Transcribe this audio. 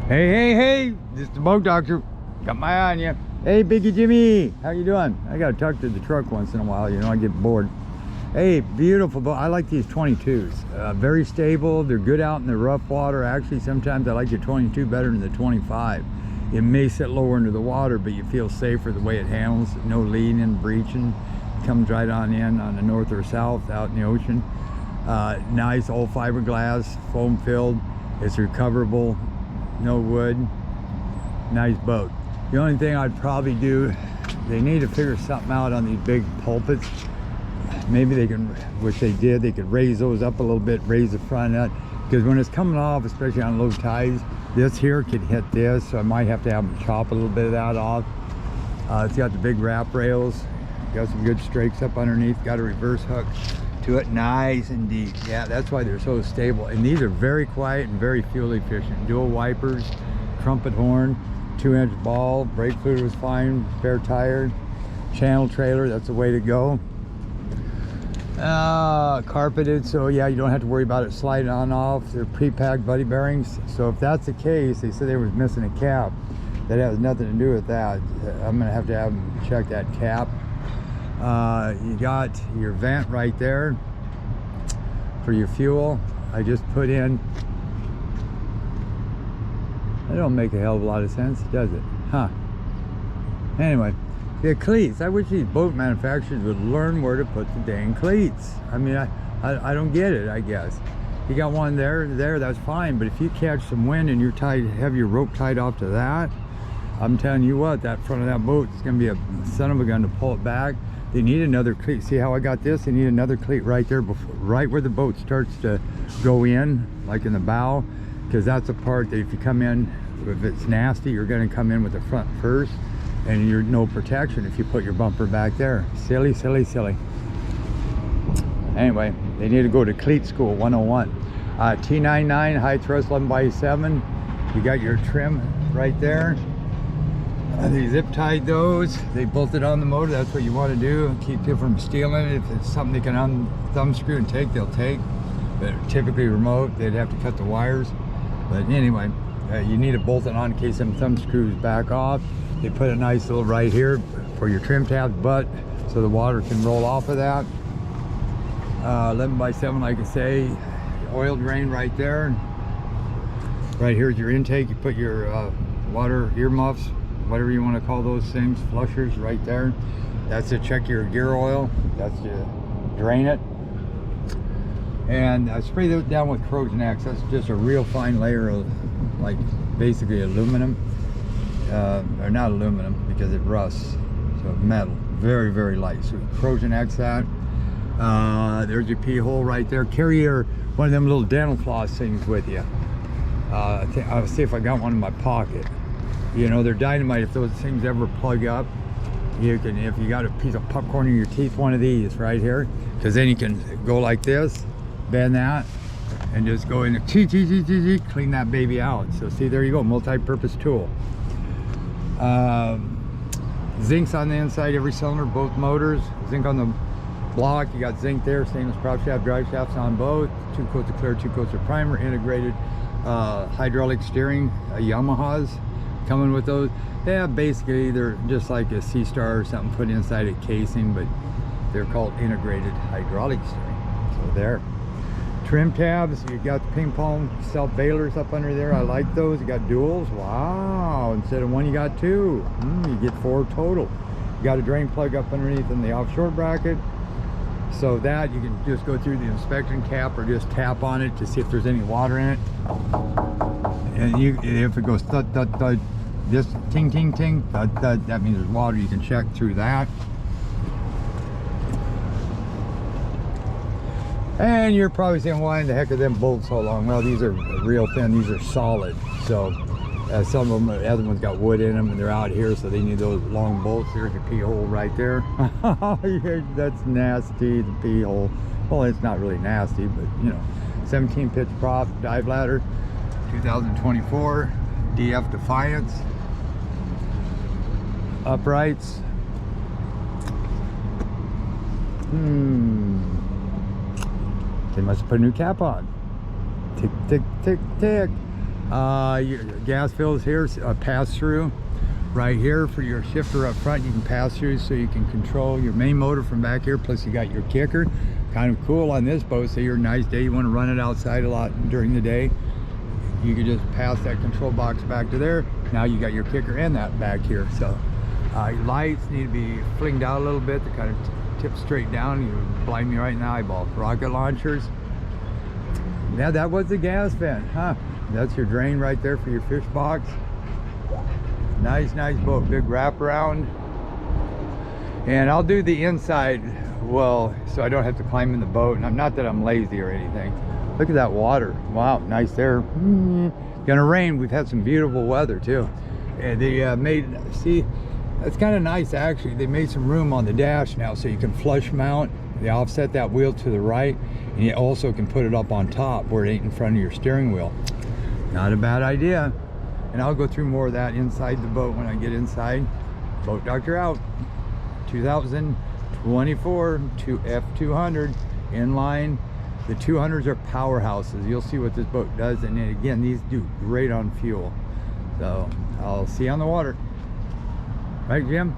Hey, this is the boat doctor. Got my eye on you. Hey, Biggie Jimmy, how you doing? I gotta talk to the truck once in a while, you know, I get bored. Hey, beautiful boat. I like these 22s. Very stable. They're good out in the rough water. Actually, sometimes I like the 22 better than the 25. It may sit lower into the water, but you feel safer the way it handles. No leaning, breaching. It comes right on in on the north or south out in the ocean. Nice old fiberglass, foam filled. It's recoverable. No wood. Nice boat. The only thing I'd probably do, they need to figure something out on these big pulpits. Maybe they can, which they did, they could raise those up a little bit, raise the front of that, because when it's coming off, especially on low tides, this here could hit this, so I might have to have them chop a little bit of that off. It's got the big wrap rails, got some good strakes up underneath, got a reverse hook to it, nice and deep. Yeah, that's why they're so stable. And these are very quiet and very fuel efficient. Dual wipers, trumpet horn, 2-inch ball, brake fluid was fine, spare tire, channel trailer, that's the way to go. Carpeted, so yeah, you don't have to worry about it sliding on off. They're pre-packed buddy bearings, so if that's the case, they said they was missing a cap. That has nothing to do with that. I'm gonna have them check that cap. You got your vent right there for your fuel. I just put in, that don't make a hell of a lot of sense, does it? Huh. Anyway, the cleats. I wish these boat manufacturers would learn where to put the dang cleats. I mean, I don't get it, I guess. You got one there, that's fine, but if you catch some wind and you're tied, have your rope tied off to that, I'm telling you what, that front of that boat is gonna be a son of a gun to pull it back. They need another cleat. See how I got this? They need another cleat right there, before, right where the boat starts to go in, like in the bow, because that's a part that if you come in, if it's nasty, you're gonna come in with the front first, and you're no protection if you put your bumper back there. Silly. Anyway, they need to go to Cleat School 101. T99 high thrust 11x7. You got your trim right there. They zip tied those. They bolted on the motor. That's what you want to do. Keep people from stealing it. If it's something they can thumb screw and take, they'll take. But typically remote, they'd have to cut the wires. But anyway, you need to bolt it on in case them thumb screws back off. They put a nice little right here for your trim tabs butt, so the water can roll off of that. 11x7, like I say, oil drain right there. Right here's your intake. You put your water earmuffs, whatever you want to call those things, flushers right there. That's to check your gear oil. That's to drain it. And spray those down with corrosion X. That's just a real fine layer of, like, basically aluminum. Or not aluminum, because it rusts, so metal, very light. So corrosion X that. There's your pee hole right there. Carry one of them little dental floss things with you. I'll see if I got one in my pocket. You know, they're dynamite. If those things ever plug up, you can, if you got a piece of popcorn in your teeth, one of these right here, because then you can go like this, bend that, and just go in and clean that baby out. So see, there you go, multi-purpose tool. Zincs on the inside, every cylinder, both motors. Zinc on the block, you got zinc there, stainless prop shaft, drive shafts on both. 2 coats of clear, 2 coats of primer, integrated hydraulic steering, Yamahas coming with those. Yeah, basically they're just like a Sea Star or something put inside a casing, but they're called integrated hydraulic steering. So there. Trim tabs, you got the ping pong self bailers up under there. I like those. You got duals. Wow, instead of one you got 2. You get 4 total. You got a drain plug up underneath in the offshore bracket, so that you can just go through the inspection cap or just tap on it to see if there's any water in it. And if it goes thud thud thud, just ting ting ting, thud thud, that means there's water. You can check through that. And you're probably saying, why in the heck are them bolts so long? Well, these are real thin, these are solid. So some of them, the other ones got wood in them and they're out here, so they need those long bolts. There's your pee hole right there. That's nasty, the pee hole. Well, it's not really nasty, but you know, 17 pitch prop, dive ladder, 2024, DF Defiance. Uprights. They must have put a new cap on. Tick, tick, tick, tick. Your gas fills here, pass through right here for your shifter up front. You can pass through so you can control your main motor from back here. Plus you got your kicker. Kind of cool on this boat. Say you're a nice day, you want to run it outside a lot during the day, you can just pass that control box back to there. Now you got your kicker and that back here. So lights need to be flinged out a little bit to kind of tip straight down. You blind me right in the eyeball. Rocket launchers. Yeah, that was the gas vent, huh? That's your drain right there for your fish box. Nice boat, big wraparound. And I'll do the inside, well, so I don't have to climb in the boat. And not that I'm lazy or anything. Look at that water. Wow, nice there. Gonna rain. We've had some beautiful weather too. And they made, see, that's kind of nice actually. They made some room on the dash now so you can flush mount. They offset that wheel to the right, and you also can put it up on top where it ain't in front of your steering wheel. Not a bad idea. And I'll go through more of that inside the boat when I get inside. Boat Doctor out. 2024 to F200 inline. The 200s are powerhouses. You'll see what this boat does. And then again, these do great on fuel. So I'll see you on the water. Right, Jim?